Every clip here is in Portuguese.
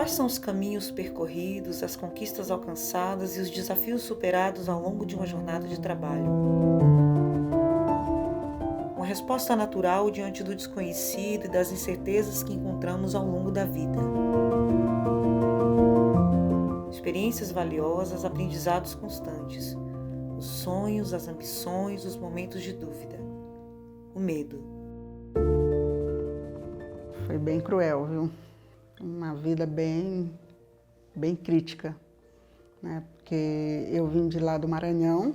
Quais são os caminhos percorridos, as conquistas alcançadas e os desafios superados ao longo de uma jornada de trabalho? Uma resposta natural diante do desconhecido e das incertezas que encontramos ao longo da vida. Experiências valiosas, aprendizados constantes. Os sonhos, as ambições, os momentos de dúvida. O medo. Foi bem cruel, viu? Uma vida bem crítica, né? Porque eu vim de lá do Maranhão,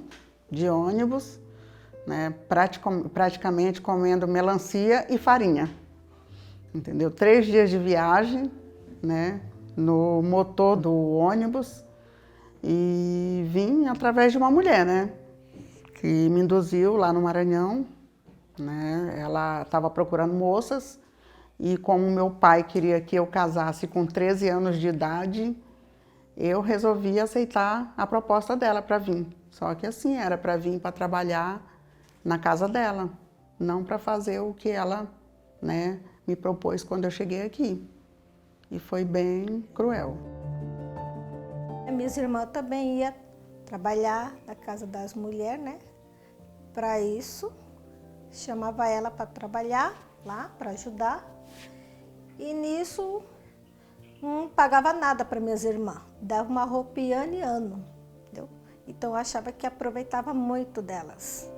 de ônibus, né? Praticamente comendo melancia e farinha, entendeu? 3 dias de viagem, né? No motor do ônibus, e vim através de uma mulher, né? Que me induziu lá no Maranhão, né? Ela estava procurando moças. E como meu pai queria que eu casasse com 13 anos de idade, eu resolvi aceitar a proposta dela para vir. Só que assim, era para vir para trabalhar na casa dela, não para fazer o que ela, né, me propôs quando eu cheguei aqui. E foi bem cruel. Minhas irmãs também iam trabalhar na casa das mulheres, né? Para isso, chamava ela para trabalhar lá, para ajudar. E nisso, não pagava nada para minhas irmãs. Dava uma roupinha ano e ano, entendeu? Então, eu achava que aproveitava muito delas.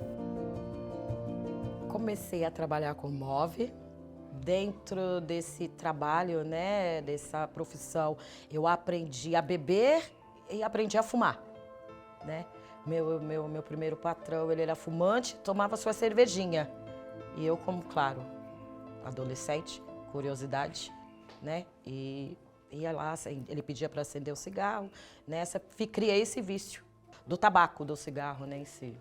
Comecei a trabalhar com MOV. Dentro desse trabalho, né, dessa profissão, eu aprendi a beber e aprendi a fumar, né? Meu primeiro patrão, ele era fumante, tomava sua cervejinha. E eu, como, claro, adolescente, curiosidade, né? E ia lá, ele pedia para acender o cigarro, né? Criei esse vício do tabaco, do cigarro, né, em si.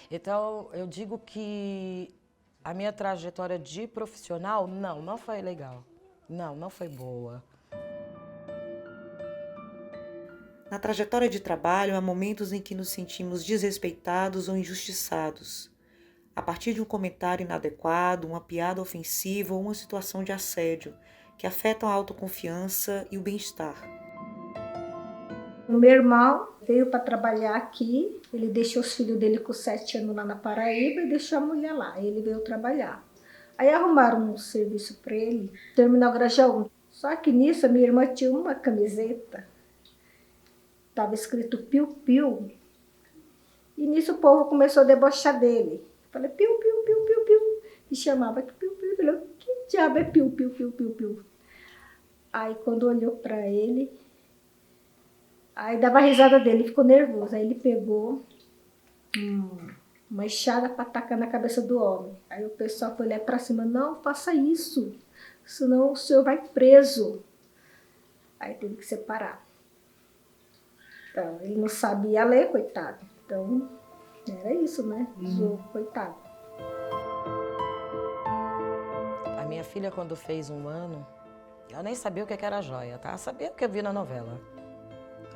Então, eu digo que a minha trajetória de profissional, não foi legal. Não foi boa. Na trajetória de trabalho, há momentos em que nos sentimos desrespeitados ou injustiçados, a partir de um comentário inadequado, uma piada ofensiva ou uma situação de assédio, que afetam a autoconfiança e o bem-estar. O meu irmão veio para trabalhar aqui, ele deixou os filhos dele com 7 anos lá na Paraíba e deixou a mulher lá, ele veio trabalhar. Aí arrumaram um serviço para ele, Terminal Grajaú. Só que nisso a minha irmã tinha uma camiseta, estava escrito Piu Piu, e nisso o povo começou a debochar dele. Falei, piu, piu, piu, piu, piu. E chamava que piu, piu. Falei, que diabo é piu, piu, piu, piu, piu? Aí quando olhou pra ele, aí dava a risada dele, ficou nervoso. Aí ele pegou uma enxada pra tacar na cabeça do homem. Aí o pessoal foi lá pra cima, não faça isso, senão o senhor vai preso. Aí teve que separar. Então, ele não sabia ler, coitado. Então, era isso, né? Coitado. A minha filha, quando fez 1 ano, eu nem sabia o que era joia, tá? Eu sabia o que eu vi na novela.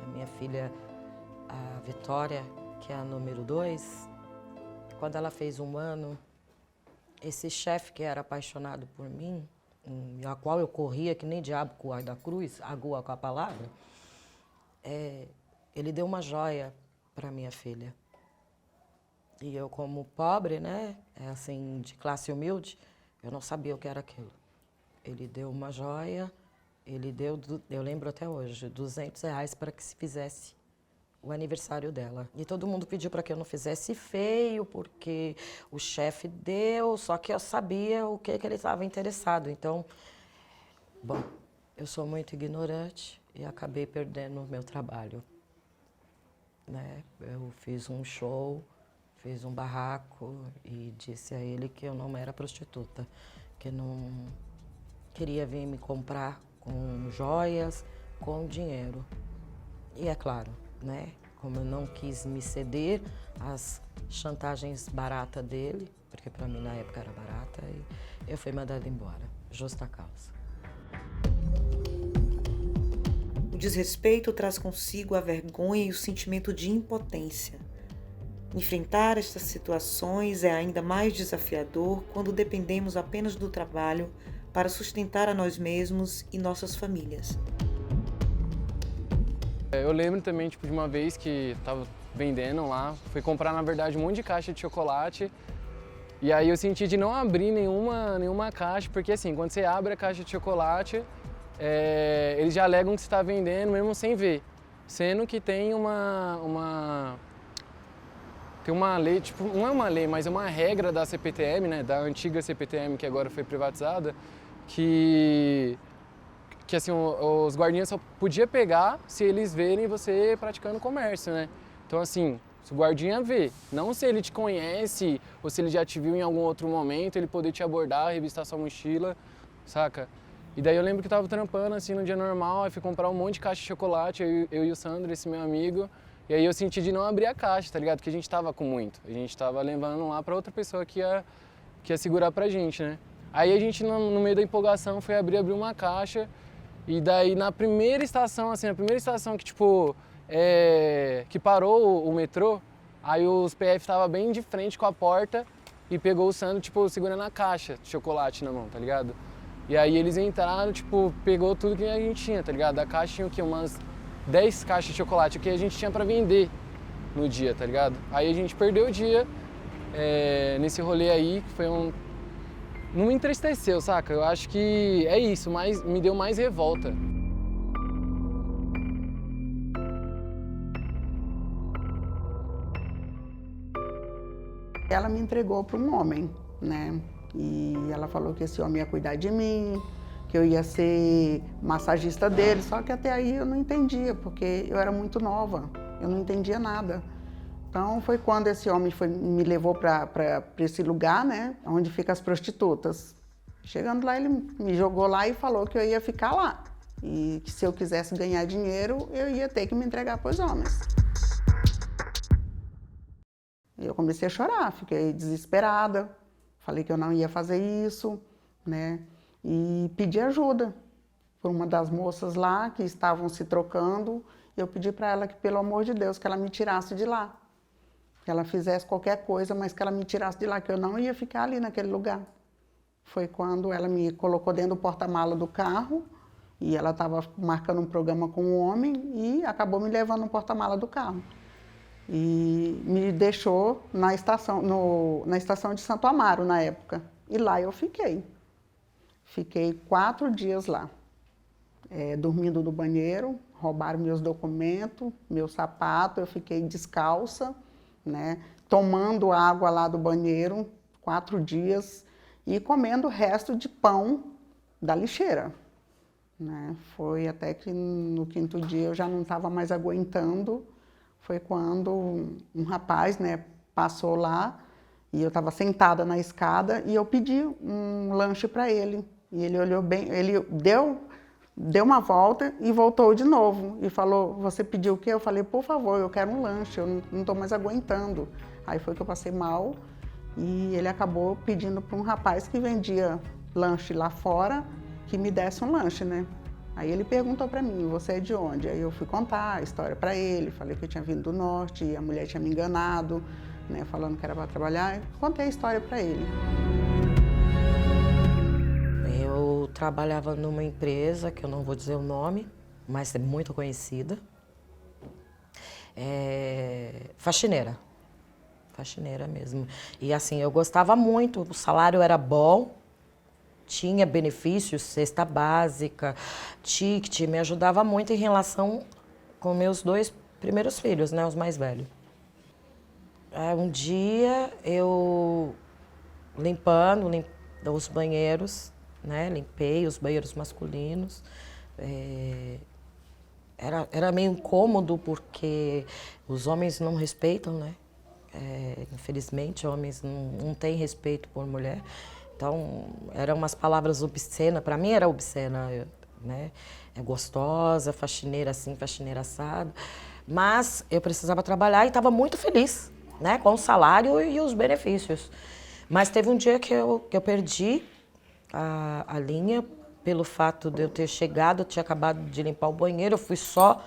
A minha filha, a Vitória, que é a número 2, quando ela fez 1 ano, esse chefe que era apaixonado por mim, a qual eu corria que nem diabo com o ar da cruz, agua com a palavra, ele deu uma joia para minha filha. E eu, como pobre, né, assim, de classe humilde, eu não sabia o que era aquilo. Ele deu uma joia, ele deu, eu lembro até hoje, R$200 para que se fizesse o aniversário dela. E todo mundo pediu para que eu não fizesse feio, porque o chefe deu, só que eu sabia o que ele estava interessado. Então, bom, eu sou muito ignorante e acabei perdendo o meu trabalho, né? Eu fiz um show, fiz um barraco e disse a ele que eu não era prostituta, que não queria vir me comprar com joias, com dinheiro. E é claro, né? Como eu não quis me ceder às chantagens baratas dele, porque para mim na época era barata, e eu fui mandada embora, justa causa. O desrespeito traz consigo a vergonha e o sentimento de impotência. Enfrentar estas situações é ainda mais desafiador quando dependemos apenas do trabalho para sustentar a nós mesmos e nossas famílias. Eu lembro também de uma vez que estava vendendo lá, fui comprar na verdade um monte de caixa de chocolate e aí eu senti de não abrir nenhuma caixa, porque assim, quando você abre a caixa de chocolate, eles já alegam que você está vendendo mesmo sem ver, sendo que tem uma lei, tipo, não é uma lei, mas é uma regra da CPTM, né, da antiga CPTM que agora foi privatizada, que assim, os guardinhas só podia pegar se eles verem você praticando comércio, né? Então assim, se o guardinha vê, não se ele te conhece ou se ele já te viu em algum outro momento, ele poder te abordar, revistar sua mochila, saca? E daí eu lembro que eu tava trampando assim no dia normal, aí fui comprar um monte de caixa de chocolate, eu e o Sandro, esse meu amigo, e aí eu senti de não abrir a caixa, tá ligado? Porque a gente tava com muito, a gente tava levando lá pra outra pessoa que ia segurar pra gente, né? Aí a gente, no meio da empolgação, foi abrir uma caixa. E daí na primeira estação, assim, que tipo, que parou o metrô, aí os PF estavam bem de frente com a porta e pegou o Sandro, tipo, segurando a caixa de chocolate na mão, tá ligado? E aí eles entraram, tipo, pegou tudo que a gente tinha, tá ligado? A caixa tinha o quê? Umas 10 caixas de chocolate, o que a gente tinha pra vender no dia, tá ligado? Aí a gente perdeu o dia nesse rolê aí, que foi não me entristeceu, saca? Eu acho que é isso, mas me deu mais revolta. Ela me entregou para um homem, né? E ela falou que esse homem ia cuidar de mim, que eu ia ser massagista dele, só que até aí eu não entendia, porque eu era muito nova, eu não entendia nada. Então foi quando esse homem me levou para esse lugar, né, onde ficam as prostitutas. Chegando lá, ele me jogou lá e falou que eu ia ficar lá. E que se eu quisesse ganhar dinheiro, eu ia ter que me entregar para os homens. Eu comecei a chorar, fiquei desesperada. Falei que eu não ia fazer isso, né, e pedi ajuda por uma das moças lá que estavam se trocando. Eu pedi para ela que, pelo amor de Deus, que ela me tirasse de lá. Que ela fizesse qualquer coisa, mas que ela me tirasse de lá, que eu não ia ficar ali naquele lugar. Foi quando ela me colocou dentro do porta-mala do carro e ela estava marcando um programa com um homem e acabou me levando no porta-mala do carro. E me deixou na estação de Santo Amaro, na época. E lá eu fiquei. Fiquei 4 dias lá, dormindo no banheiro, roubaram meus documentos, meu sapato, eu fiquei descalça, né, tomando água lá do banheiro, 4 dias, e comendo o resto de pão da lixeira, né. Foi até que no 5º dia eu já não estava mais aguentando, foi quando um rapaz, né, passou lá, e eu estava sentada na escada, e eu pedi um lanche para ele, e ele olhou bem, ele deu uma volta e voltou de novo e falou, você pediu o quê? Eu falei, por favor, eu quero um lanche, eu não estou mais aguentando. Aí foi que eu passei mal e ele acabou pedindo para um rapaz que vendia lanche lá fora que me desse um lanche, né? Aí ele perguntou para mim, você é de onde? Aí eu fui contar a história para ele, falei que eu tinha vindo do norte e a mulher tinha me enganado, né, falando que era para trabalhar, e contei a história para ele. Eu trabalhava numa empresa, que eu não vou dizer o nome, mas é muito conhecida. Faxineira mesmo. E assim, eu gostava muito, o salário era bom, tinha benefícios, cesta básica, ticket, me ajudava muito em relação com meus 2 primeiros filhos, né, os mais velhos. Um dia eu limpando os banheiros, né, limpei os banheiros masculinos, era meio incômodo porque os homens não respeitam, né, infelizmente homens não têm respeito por mulher, então eram umas palavras obscenas, para mim era obscena, né, gostosa, faxineira assim, faxineira assado, mas eu precisava trabalhar e estava muito feliz, né, com o salário e os benefícios. Mas teve um dia que eu perdi a linha pelo fato de eu ter chegado, eu tinha acabado de limpar o banheiro, eu fui só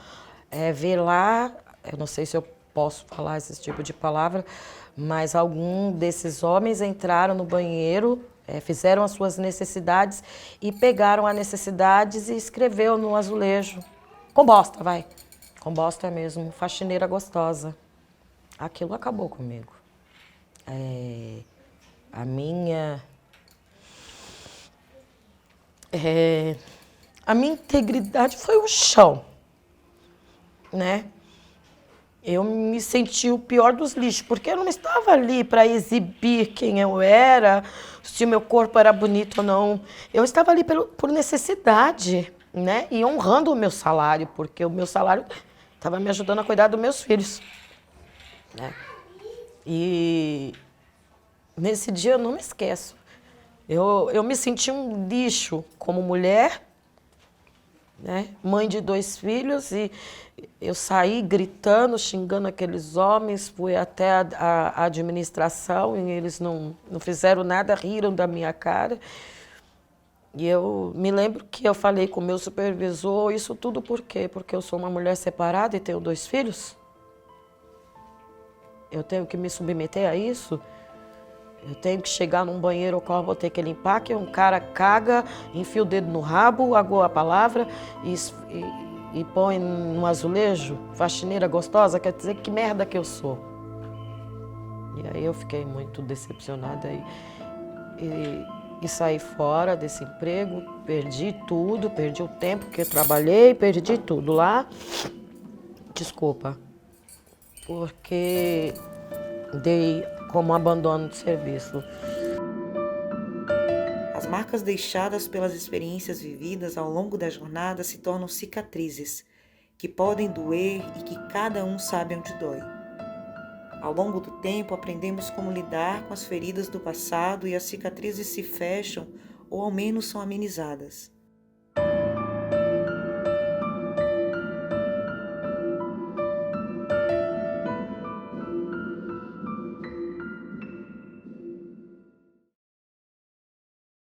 ver lá, eu não sei se eu posso falar esse tipo de palavra, mas algum desses homens entraram no banheiro fizeram as suas necessidades e pegaram as necessidades e escreveu no azulejo. Com bosta, vai. Com bosta mesmo, faxineira gostosa. Aquilo acabou comigo. A minha integridade foi o chão, né? Eu me senti o pior dos lixos, porque eu não estava ali para exibir quem eu era, se o meu corpo era bonito ou não. Eu estava ali por necessidade, né? E honrando o meu salário, porque o meu salário estava me ajudando a cuidar dos meus filhos, né? E nesse dia eu não me esqueço. Eu me senti um lixo como mulher, né? Mãe de 2 filhos, e eu saí gritando, xingando aqueles homens, fui até a administração e eles não fizeram nada, riram da minha cara. E eu me lembro que eu falei com o meu supervisor, isso tudo por quê? Porque eu sou uma mulher separada e tenho 2 filhos? Eu tenho que me submeter a isso? Eu tenho que chegar num banheiro ao qual eu vou ter que limpar, que um cara caga, enfia o dedo no rabo, agoa a palavra e põe no azulejo, faxineira gostosa, quer dizer que merda que eu sou. E aí eu fiquei muito decepcionada e saí fora desse emprego, perdi tudo, perdi o tempo que eu trabalhei, perdi tudo lá. Desculpa, porque dei como abandono de serviço. As marcas deixadas pelas experiências vividas ao longo da jornada se tornam cicatrizes, que podem doer e que cada um sabe onde dói. Ao longo do tempo, aprendemos como lidar com as feridas do passado e as cicatrizes se fecham ou ao menos são amenizadas.